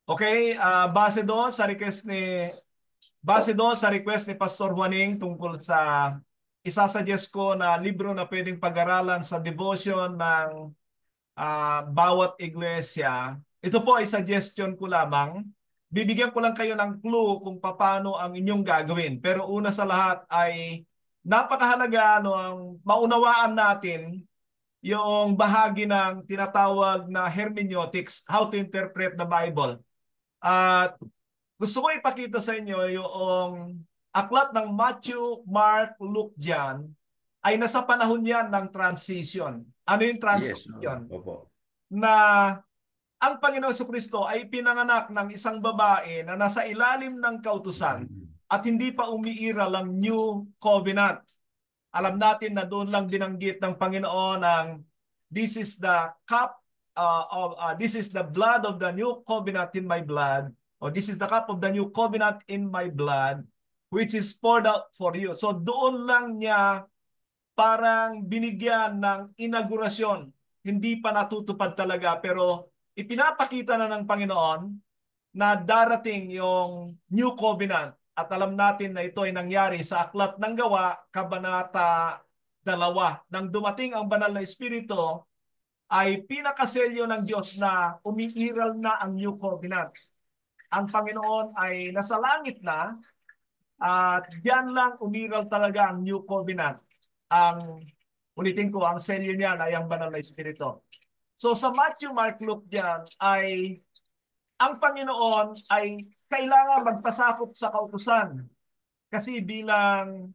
Okay, base doon sa request ni Pastor Juaning tungkol sa isasuggest ko na libro na pwedeng pag-aralan sa devotion ng bawat iglesia. Ito po ay suggestion ko lamang. Bibigyan ko lang kayo ng clue kung paano ang inyong gagawin. Pero una sa lahat ay napakahalaga ang maunawaan natin yung bahagi ng tinatawag na hermeneutics, how to interpret the Bible. At gusto ko ipakita sa inyo yung aklat ng Matthew, Mark, Luke, John ay nasa panahon yan ng transition. Ano yung Yes, transition? opo. Na ang Panginoong Jesucristo ay pinanganak ng isang babae na nasa ilalim ng kautusan at hindi pa umiiral ang New Covenant. Alam natin na doon lang binanggit ng Panginoon ang this is the this is the blood of the new covenant in my blood, or this is the cup of the new covenant in my blood which is poured out for you. So doon lang niya parang binigyan ng inaugurasyon. Hindi pa natutupad talaga pero ipinapakita na ng Panginoon na darating yung New Covenant. At alam natin na ito ay nangyari sa Aklat ng Gawa, Kabanata 2. Nang dumating ang Banal na Espiritu, ay pinakaselyo ng Diyos na umiiral na ang New Covenant. Ang Panginoon ay nasa langit na at diyan lang umiral talaga ang New Covenant. Ulitin ko, ang selyo niyan ay ang Banal na Espiritu. So sa Matthew, Mark, Luke diyan ay ang Panginoon ay kailangan magpasakop sa kautusan. Kasi bilang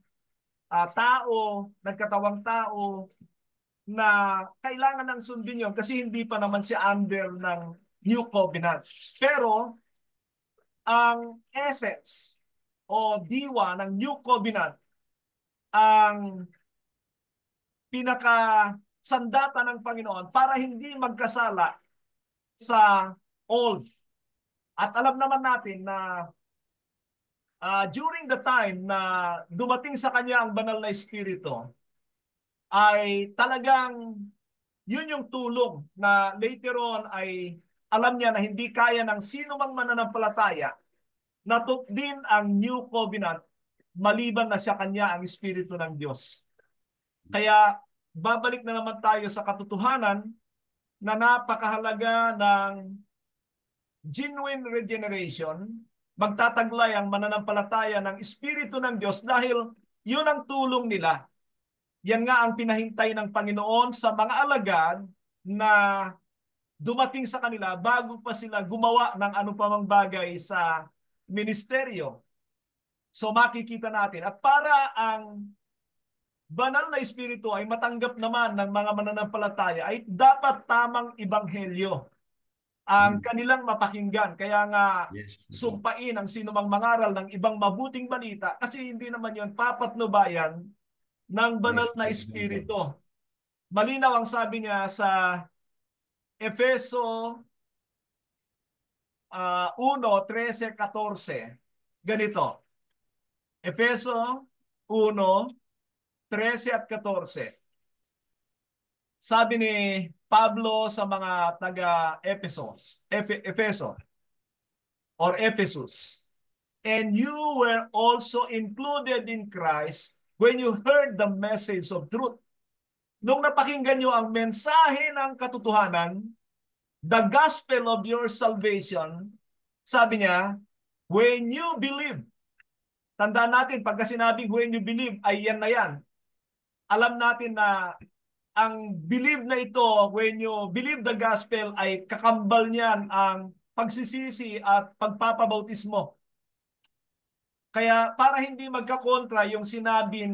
tao, nagkatawang tao, na kailangan ng sundin yun kasi hindi pa naman siya under ng New Covenant. Pero ang essence o diwa ng New Covenant, ang pinaka sandata ng Panginoon para hindi magkasala sa old. At alam naman natin na during the time na dumating sa kanya ang banal na espiritu, ay talagang yun yung tulong na later on ay alam niya na hindi kaya ng sino mang mananampalataya na din ang new covenant maliban na sa kanya ang espiritu ng Diyos. Kaya babalik na naman tayo sa katotohanan na napakahalaga ng genuine regeneration, magtataglay ang mananampalataya ng Espiritu ng Diyos dahil yun ang tulong nila. Yan nga ang pinahintay ng Panginoon sa mga alagad na dumating sa kanila bago pa sila gumawa ng anumang bagay sa ministeryo. So makikita natin. At para ang banal na espiritu ay matanggap naman ng mga mananampalataya ay dapat tamang ibanghelyo ang kanilang mapakinggan. Kaya nga Yes, opo. sumpain ang sinumang mangaral ng ibang mabuting balita kasi hindi naman yon papatnubayan ng banal Yes, na opo. espiritu. Malinaw ang sabi niya sa Efeso 1:13-14. Ganito. Efeso 1:13-14. Sabi ni Pablo sa mga taga-Ephesus, Efeso or Ephesus, and you were also included in Christ when you heard the message of truth. Nung napakinggan nyo ang mensahe ng katotohanan, the gospel of your salvation, sabi niya, when you believe. Tandaan natin, pagka sinabing when you believe, ay yan na yan. Alam natin na ang believe na ito, when you believe the gospel, ay kakambal niyan ang pagsisisi at pagpapabautismo. Kaya para hindi magkakontra yung sinabi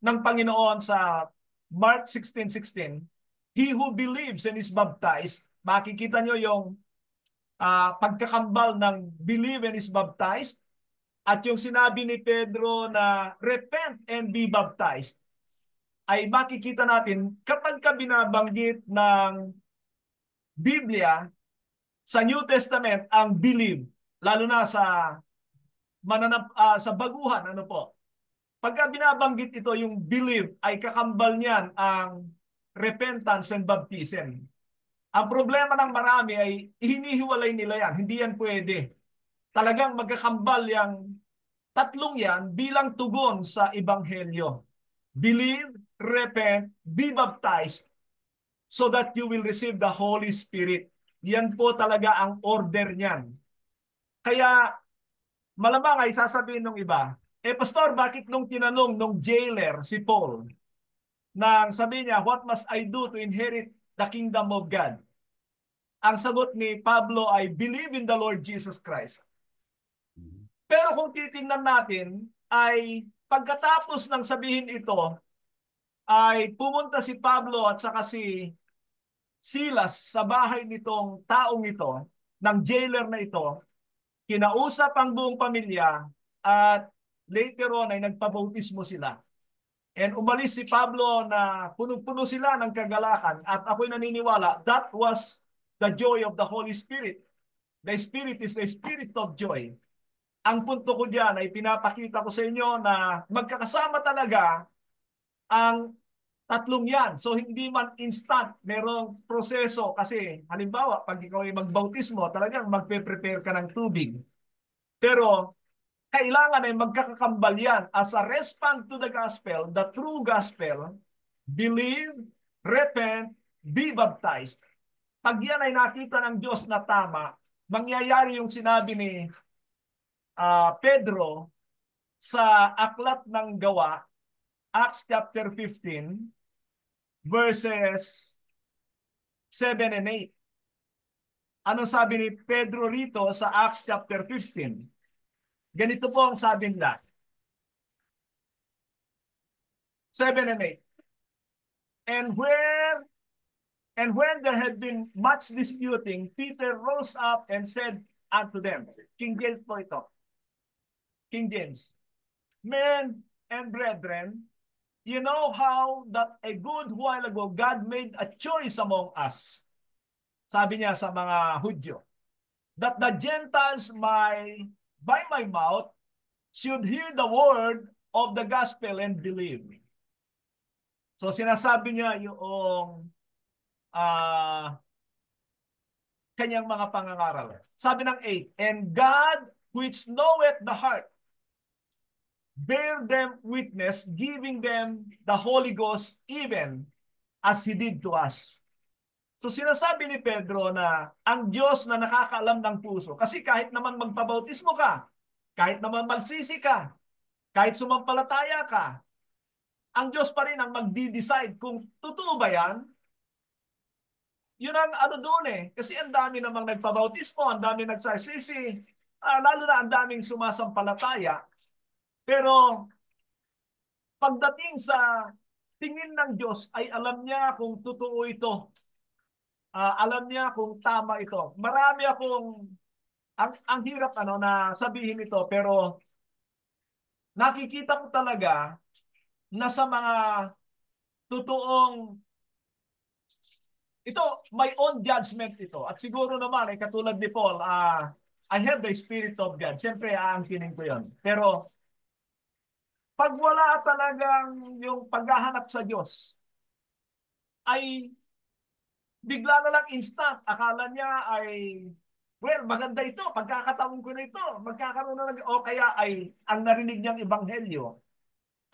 ng Panginoon sa Mark 16:16, he who believes and is baptized, makikita nyo yung pagkakambal ng believe and is baptized, at yung sinabi ni Pedro na repent and be baptized, ay makikita natin kapag ka binabanggit ng Biblia sa New Testament ang believe, lalo na sa baguhan, ano po. Pagka binabanggit ito yung believe, ay kakambal niyan ang repentance and baptism. Ang problema ng marami ay hinihiwalay nila yan. Hindi yan pwede. Talagang magkakambal yang tatlong yan bilang tugon sa Ebanghelyo. Believe, repent, be baptized so that you will receive the Holy Spirit. Yan po talaga ang order niyan. Kaya malamang ay sasabihin ng iba, Pastor, bakit nung tinanong nung jailer si Paul, nang sabi niya, what must I do to inherit the kingdom of God? Ang sagot ni Pablo ay, believe in the Lord Jesus Christ. Pero kung titingnan natin, ay pagkatapos ng sabihin ito, ay pumunta si Pablo at saka si Silas sa bahay nitong taong ito, ng jailer na ito, kinausap ang buong pamilya at later on ay nagpabautismo sila. And umalis si Pablo na puno-puno sila ng kagalakan at ako'y naniniwala that was the joy of the Holy Spirit. The Spirit is the Spirit of joy. Ang punto ko diyan ay pinapakita ko sa inyo na magkakasama talaga ang tatlong yan. So hindi man instant, merong proseso kasi halimbawa pag ikaw ay magbautismo, talagang magpe-prepare ka ng tubig. Pero kailangan ay magkakakambal yan as a response to the gospel, the true gospel, believe, repent, be baptized. Pag yan ay nakita ng Diyos na tama, mangyayari yung sinabi ni Pedro sa Aklat ng Gawa, Acts chapter 15, verses 7 and 8. Ano sabi ni Pedro rito sa Acts chapter 15? Ganito po ang sabi nila. 7 and 8. And when there had been much disputing, Peter rose up and said unto them, King James po ito, King James, men and brethren, you know how that a good while ago God made a choice among us. Sabi niya sa mga Hudyo, that the Gentiles by my mouth should hear the word of the gospel and believe. So sinasabi niya yung kanyang mga pangangaral. Sabi ng 8, and God which knoweth the heart bear them witness, giving them the Holy Ghost even as He did to us. So sinasabi ni Pedro na ang Diyos na nakakaalam ng puso, kasi kahit naman magpabautismo ka, kahit naman magsisi ka, kahit sumampalataya ka, ang Diyos pa rin ang magdi-decide kung totoo ba yan. Yun ang ano doon eh. Kasi ang dami namang nagpabautismo, ang dami nagsasisi, lalo na ang daming sumasampalataya. Pero pagdating sa tingin ng Diyos ay alam niya kung totoo ito. Alam niya kung tama ito. Marami akong, ang hirap na sabihin ito, pero nakikita ko talaga na sa mga totoong, ito, my own judgment ito. At siguro naman, katulad ni Paul, I have the Spirit of God. Siyempre, aangkinin ko yun. Pero, pag wala talagang yung paghahanap sa Diyos, ay bigla na lang instant. Akala niya ay, well, maganda ito. Pagkakataon ko na ito. Magkakaroon na lang. O kaya ay, ang narinig niyang ebanghelyo,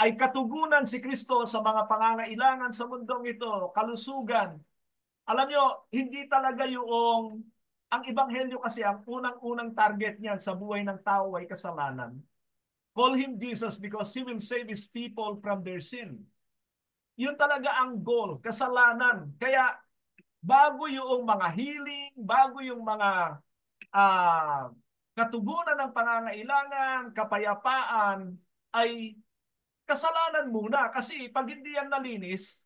ay katugunan si Kristo sa mga pangangailangan sa mundong ito, kalusugan. Alam niyo, hindi talaga yung, ang ebanghelyo kasi, ang unang-unang target niyan sa buhay ng tao ay kasalanan. Call Him Jesus because He will save His people from their sin. Yun talaga ang goal, kasalanan. Kaya, bago yung mga healing, bago yung mga katugunan ng pangangailangan, kapayapaan, ay kasalanan muna. Kasi pag hindi yan nalinis,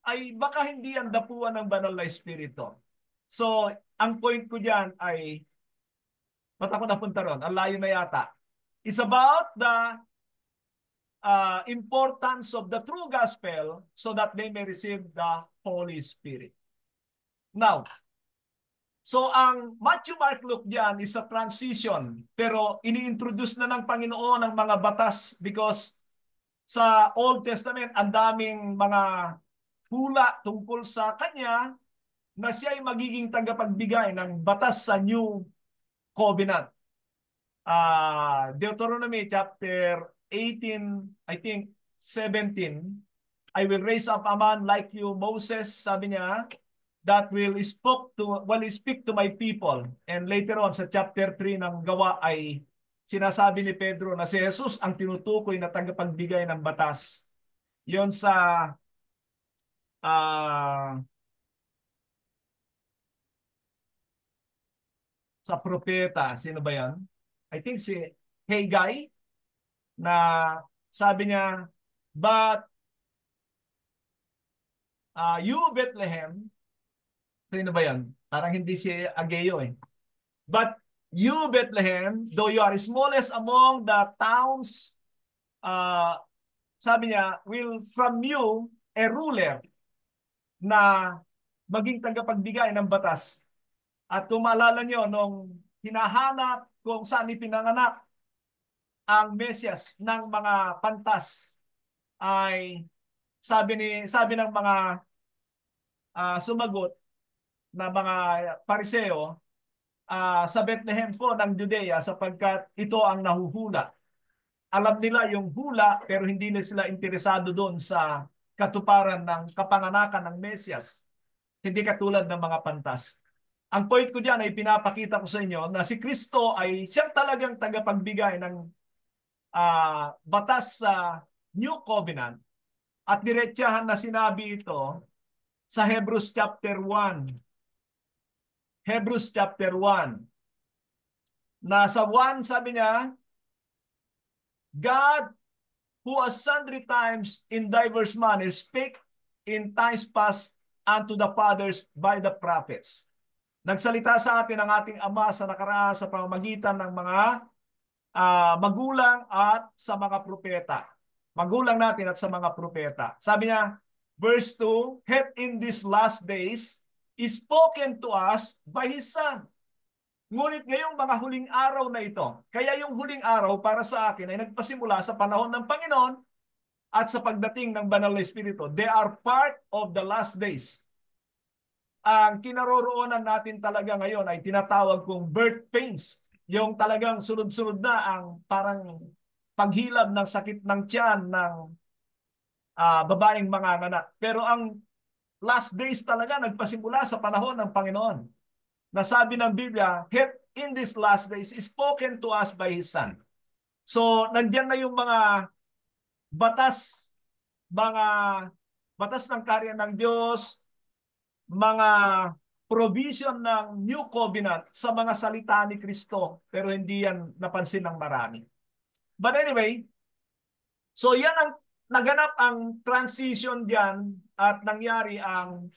ay baka hindi yan dapuan ng banal na espiritu. So, ang point ko dyan ay, ba't ako napunta ron? Ang layo na yata. It's about the importance of the true gospel so that they may receive the Holy Spirit. Now, so ang Matthew, Mark, Luke dyan is a transition, pero ini-introduce na ng Panginoon ang mga batas because sa Old Testament, ang daming mga hula tungkol sa Kanya, na siya ay magiging tagapagbigay ng batas sa New Covenant. Deuteronomy chapter 18, I think 17, I will raise up a man like you, Moses, sabi niya, that will speak to my people. And later on sa chapter 3 ng Gawa ay sinasabi ni Pedro na si Jesus ang tinutukoy na tagapagbigay ng batas. Yon uh, sa propeta. Sino ba yan? I think si Haggai na sabi niya, but you, Bethlehem, sino ba yan? Parang hindi si Ageo eh. But you, Bethlehem, though you are smallest among the towns, sabi niya, will from you a ruler na maging tagapagbigay ng batas. At kung maalala nyo, nung hinahanap kung saan ipinanganak ang Mesyas ng mga pantas, ay sabi ng mga sumagot na mga Pariseo, sa Bethlehem po ng Judea sapagkat ito ang nahuhula. Alam nila yung hula pero hindi na sila interesado doon sa katuparan ng kapanganakan ng Mesyas. Hindi katulad ng mga pantas. Ang point ko diyan ay pinapakita ko sa inyo na si Kristo ay siyang talagang tagapagbigay ng batas sa New Covenant at diretsahan na sinabi ito sa Hebrews chapter 1. Hebrews chapter 1. Na sa 1 sabi niya, God who has sundry times in diverse manners spake in times past unto the fathers by the prophets. Nagsalita sa atin ang ating Ama sa nakaraan sa pamamagitan ng mga magulang at sa mga propeta. Magulang natin at sa mga propeta. Sabi niya, verse 2, hath in these last days is spoken to us by His Son. Ngunit ngayong mga huling araw na ito, kaya yung huling araw para sa akin ay nagpasimula sa panahon ng Panginoon at sa pagdating ng Banal na Espiritu. They are part of the last days. Ang kinaroroonan natin talaga ngayon ay tinatawag kong birth pains. Yung talagang sunod-sunod na ang parang paghilab ng sakit ng tiyan ng babaeng manganganak. Pero ang last days talaga nagpasimula sa panahon ng Panginoon. Nasabi ng Biblia, in these last days is spoken to us by His Son. So, nandiyan na yung mga batas ng karya ng Diyos, mga provision ng New Covenant sa mga salita ni Kristo, pero hindi yan napansin ng marami. But anyway, so yan ang naganap ang transition diyan at nangyari ang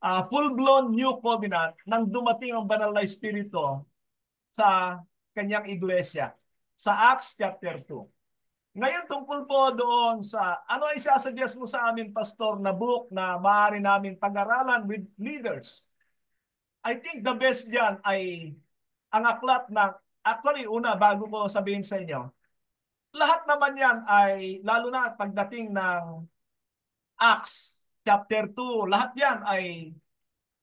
full-blown New Covenant nang dumating ang Banal na Espiritu sa kanyang iglesia sa Acts chapter 2. Ngayon tungkol po doon sa ano ay sasuggest mo sa amin, Pastor, na book na maaari namin pag-aralan with leaders. I think the best dyan ay ang aklat ng, actually una bago ko sabihin sa inyo, lahat naman yan ay lalo na pagdating ng Acts chapter 2, lahat yan ay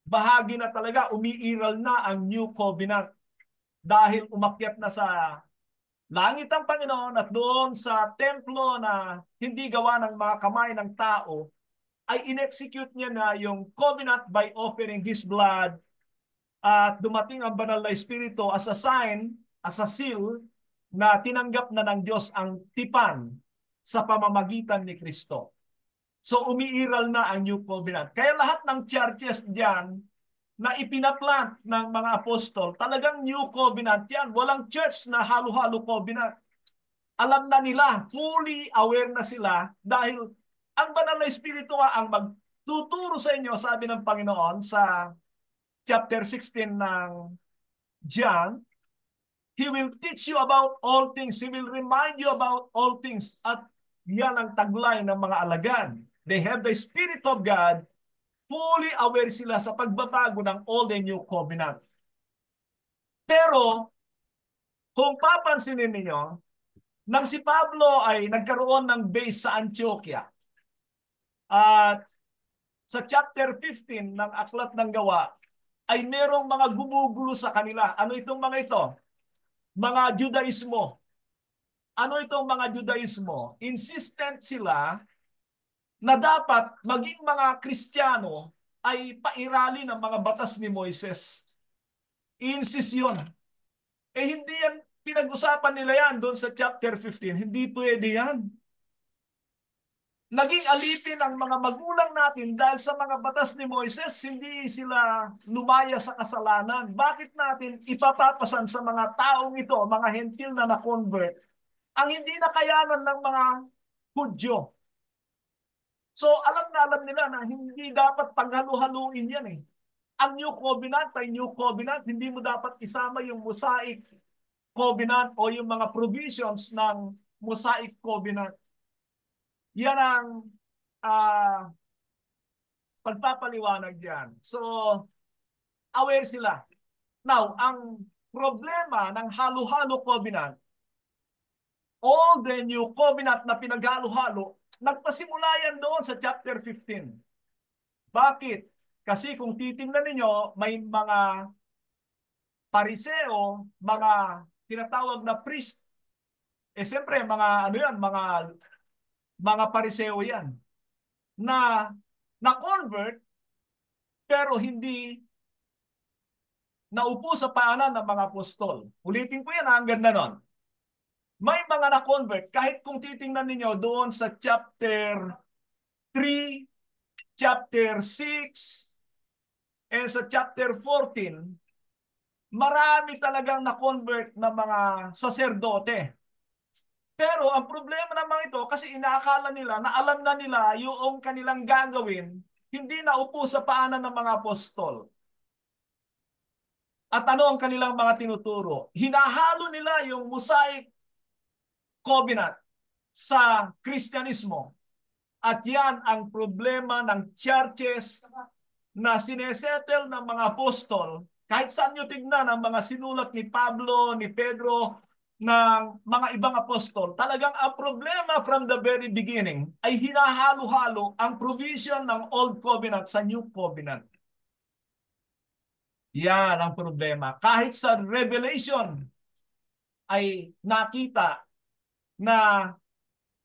bahagi na talaga, umiiral na ang New Covenant dahil umakyat na sa langit ang Panginoon at doon sa templo na hindi gawa ng mga kamay ng tao, ay in-execute niya na yung covenant by offering His blood at dumating ang Banal na Espiritu as a sign, as a seal, na tinanggap na ng Diyos ang tipan sa pamamagitan ni Kristo. So umiiral na ang New Covenant. Kaya lahat ng churches diyan na ipinaplant ng mga apostol, talagang New Covenant yan. Walang church na halo-halo covenant. Alam na nila, fully aware na sila dahil ang Banal na Espiritu ang magtuturo sa inyo, sabi ng Panginoon sa chapter 16 ng John, He will teach you about all things. He will remind you about all things. At yan ang taglay ng mga alagad. They have the Spirit of God. Fully aware sila sa pagbabago ng Old and New Covenant. Pero, kung papansinin ninyo, nang si Pablo ay nagkaroon ng base sa Antioquia, at sa chapter 15 ng Aklat ng Gawa, ay merong mga gumugulo sa kanila. Ano itong mga ito? Mga Judaismo. Ano itong mga Judaismo? Insistent sila na dapat maging mga Kristiyano ay pairali ng mga batas ni Moises. Insist yun. Hindi yan, pinag-usapan nila yan doon sa chapter 15. Hindi pwede yan. Naging alipin ang mga magulang natin dahil sa mga batas ni Moises, hindi sila lumaya sa kasalanan. Bakit natin ipapapasan sa mga taong ito, mga hentil na na-convert, ang hindi nakayanan ng mga Hudyo? So alam na alam nila na hindi dapat paghalu-haluin yan eh. Ang New Covenant ay New Covenant, hindi mo dapat isama yung Mosaic Covenant o yung mga provisions ng Mosaic Covenant. Yan ang pagpapaliwanag diyan. So, aware sila. Now, ang problema ng halo-halo covenant, all the new covenant na pinaghalo-halo, nagpasimula yan doon sa chapter 15. Bakit? Kasi kung titingnan ninyo, may mga pariseo, mga tinatawag na priest. Siyempre, mga ano yan, mga pariseo yan na convert pero hindi naupo sa paanan ng mga apostol. Ulitin ko yan, ang ganda nun. May mga na-convert, kahit kung titingnan ninyo doon sa chapter 3, chapter 6, and sa chapter 14, marami talagang na-convert na mga saserdote. Pero ang problema naman ito, kasi inaakala nila na alam na nila yung kanilang gagawin, hindi naupo sa paanan ng mga apostol. At ano ang kanilang mga tinuturo? Hinahalo nila yung Mosaic Covenant sa Kristyanismo. At yan ang problema ng churches na sinesettle ng mga apostol. Kahit saan nyo tignan ang mga sinulat ni Pablo, ni Pedro, ng mga ibang apostol, talagang ang problema from the very beginning ay hinahalo-halo ang provision ng Old Covenant sa New Covenant. Yan ang problema. Kahit sa Revelation ay nakita na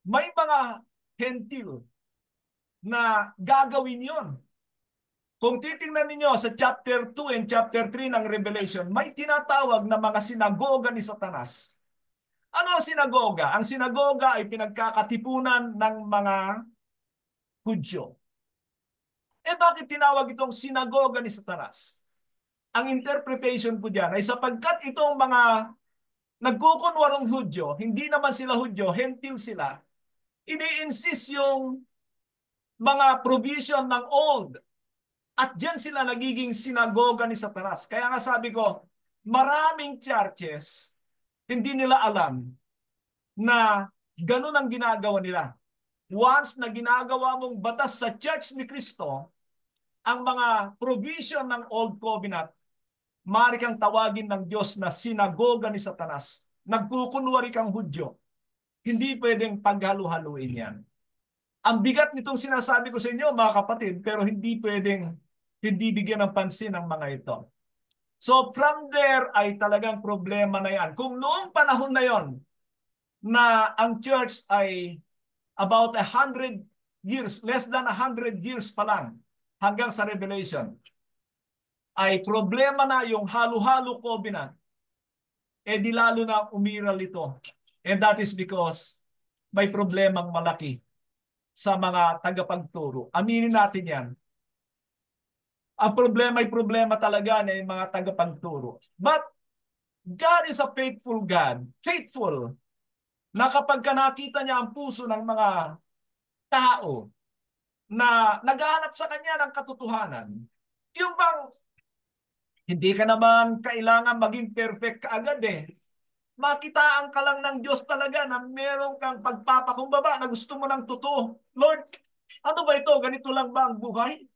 may mga hentil na gagawin yon. Kung titingnan ninyo sa chapter 2 and chapter 3 ng Revelation, may tinatawag na mga sinagoga ni Satanas. Ano ang sinagoga? Ang sinagoga ay pinagkakatipunan ng mga Hudyo. Bakit tinawag itong sinagoga ni Satanas? Ang interpretation ko diyan ay sapagkat itong mga nagkukunwarong Hudyo, hindi naman sila Hudyo, hentil sila, ini-insist yung mga provision ng old. At diyan sila nagiging sinagoga ni Satanas. Kaya nga sabi ko, maraming churches, hindi nila alam na ganun ang ginagawa nila. Once na ginagawa mong batas sa Church ni Cristo, ang mga provision ng Old Covenant, maaari kang tawagin ng Diyos na sinagoga ni Satanas. Nagkukunwari kang Hudyo. Hindi pwedeng paghalu-haluin yan. Ang bigat nitong sinasabi ko sa inyo, mga kapatid, pero hindi pwedeng hindi bigyan ng pansin ang mga ito. So from there ay talagang problema na yan. Kung noong panahon na yon na ang church ay about 100 years, less than 100 years pa lang hanggang sa Revelation, ay problema na yung halo-halo covenant, di lalo na umiral ito. And that is because may problemang malaki sa mga tagapagturo. Aminin natin yan. Ang problema ay problema talaga ng mga tagapagturo. But God is a faithful God. Faithful. Na kapag nakita niya ang puso ng mga tao na naghahanap sa kanya ng katotohanan, yung bang hindi ka naman kailangan maging perfect kaagad eh. Makitaan ka lang ng Diyos talaga na meron kang pagpapakumbaba na gusto mo ng totoo. Lord, ano ba ito? Ganito lang ba ang buhay?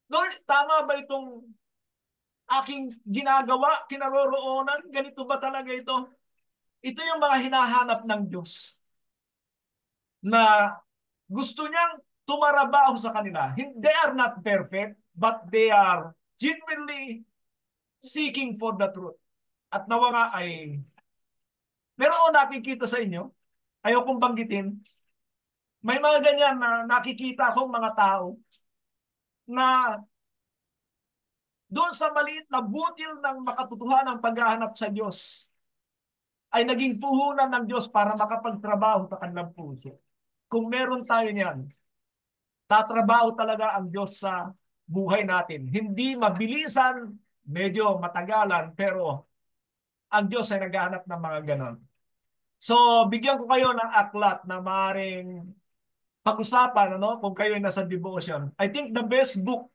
Lord, tama ba itong aking ginagawa, kinaroroonan? Ganito ba talaga ito? Ito yung mga hinahanap ng Diyos na gusto niyang tumarabaho sa kanila. They are not perfect, but they are genuinely seeking for the truth. At nawa nga ay meron akong nakikita sa inyo, ayaw kong banggitin, may mga ganyan na nakikita akong mga tao na doon sa maliit na butil ng makatotohanan ng paghahanap sa Diyos ay naging puhunan ng Diyos para makapagtrabaho sa kanilang puso. Kung meron tayo niyan, tatrabaho talaga ang Diyos sa buhay natin. Hindi mabilisan, medyo matagalan, pero ang Diyos ay naghahanap ng mga ganon. So, bigyan ko kayo ng aklat na maaaring pag-usapan, ano, kung kayo ay nasa devotion. I think the best book,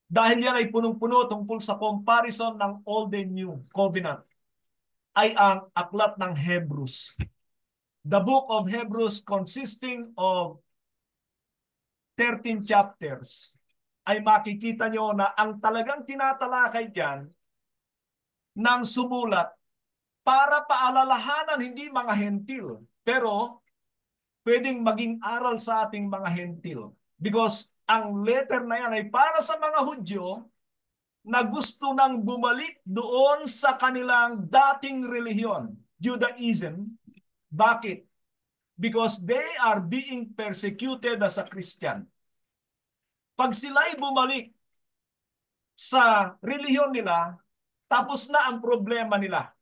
dahil yan ay punong-puno tungkol sa comparison ng Old and New Covenant, ay ang aklat ng Hebrews. The book of Hebrews consisting of 13 chapters ay makikita nyo na ang talagang tinatalakay dyan ng sumulat para paalalahanan hindi mga hentil, pero pwedeng maging aral sa ating mga hentil. Because ang letter na yan ay para sa mga Hudyo na gusto nang bumalik doon sa kanilang dating relihiyon, Judaism. Bakit? Because they are being persecuted as a Christian. Pag sila'y bumalik sa relihiyon nila, tapos na ang problema nila.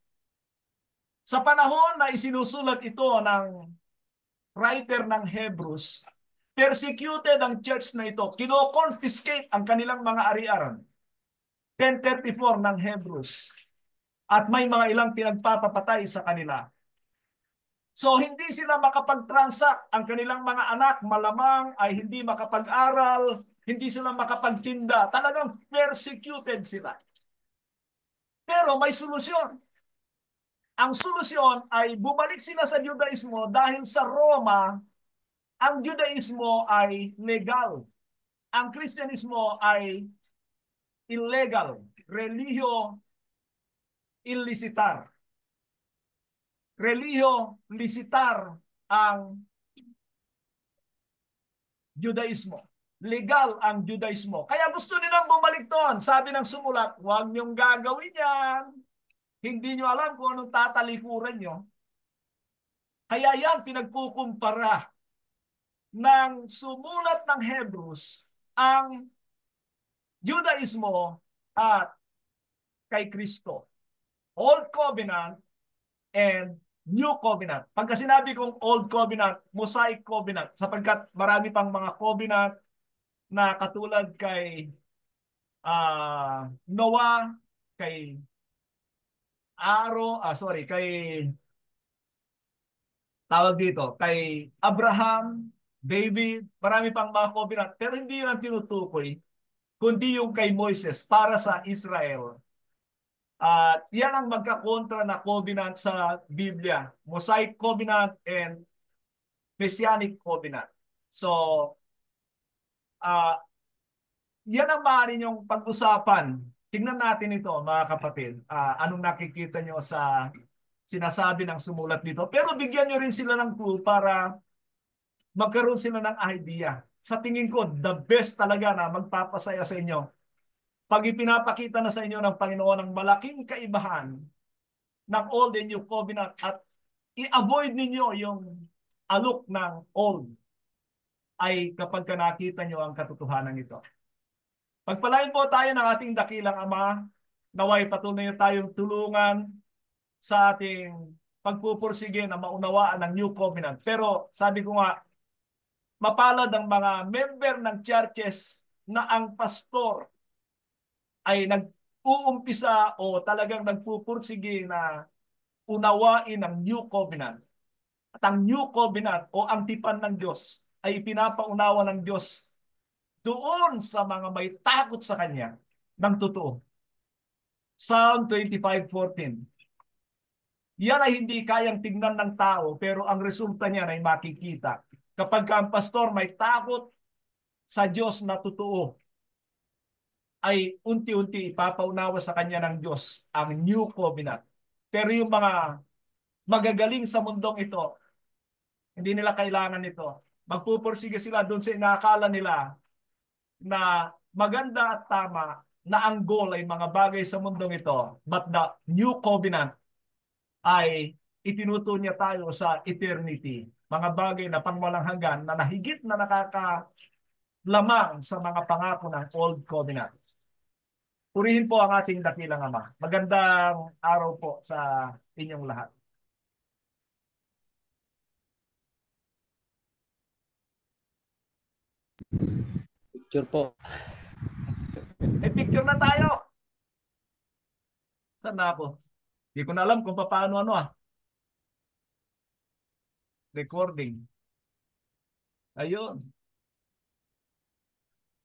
Sa panahon na isinusulat ito ng writer ng Hebrews, persecuted ang church na ito. Kino-confiscate ang kanilang mga ari-aran. 10:34 ng Hebrews. At may mga ilang pinagpapapatay sa kanila. So hindi sila makapag-transact. Ang kanilang mga anak malamang ay hindi makapag-aral, hindi sila makapagtinda. Talagang persecuted sila. Pero may solusyon. Ang solusyon ay bumalik sila sa Judaismo dahil sa Roma, ang Judaismo ay legal. Ang Kristyanismo ay illegal. Religio illicitar. Religio licitar ang Judaismo. Legal ang Judaismo. Kaya gusto nilang bumalik doon. Sabi ng sumulat, huwag niyong gagawin yan. Hindi nyo alam kung anong tatalikuran nyo. Kaya yan pinagkukumpara ng sumulat ng Hebrews ang Judaismo at kay Kristo. Old Covenant and New Covenant. Pagka sinabi kong Old Covenant, Mosaic Covenant, sapagkat marami pang mga covenant na katulad kay Noah, kay kay tawag dito, kay Abraham, David, marami pang mga covenant, pero hindi lang tinutukoy, kundi yung kay Moises para sa Israel. At yan ang magkakontra na covenant sa Biblia, Mosaic Covenant and Messianic Covenant. So, uh, yan ang maaari niyong pag-usapan. Tingnan natin ito, mga kapatid. Anong nakikita nyo sa sinasabi ng sumulat dito. Pero bigyan nyo rin sila ng clue para magkaroon sila ng idea. Sa tingin ko, the best talaga na magpapasaya sa inyo. Pag ipinapakita na sa inyo ng Panginoon ang malaking kaibahan ng Old and New Covenant at i-avoid ninyo yung alok ng Old ay kapag nakita nyo ang katotohanan ito. Pagpalain po tayo ng ating dakilang Ama, naway patuloy tayong tulungan sa ating pagpupursige na maunawaan ng New Covenant. Pero sabi ko nga, mapalad ang mga member ng churches na ang pastor ay nag-uumpisa o talagang nagpupursige na unawain ang New Covenant. At ang New Covenant o ang tipan ng Diyos ay pinapaunawa ng Diyos doon sa mga may takot sa Kanya ng totoo. Psalm 25:14. Yan ay hindi kayang tignan ng tao pero ang resulta niya ay makikita. Kapag ang pastor may takot sa Diyos na totoo, ay unti-unti ipapaunawa sa kanya ng Diyos ang New Covenant. Pero yung mga magagaling sa mundong ito, hindi nila kailangan ito. magpupursige sila doon sa inaakala nila na maganda at tama na ang goal ay mga bagay sa mundong ito. But the new covenant ay itinutunya tayo sa eternity. Mga bagay na pangwalang hanggan na nahigit na nakakalamang sa mga pangako ng Old Covenant. Purihin po ang ating dakilang Ama. Magandang araw po sa inyong lahat. Picture po. May picture na tayo. Saan na ako? Hindi ko na alam kung paano recording. Ayun.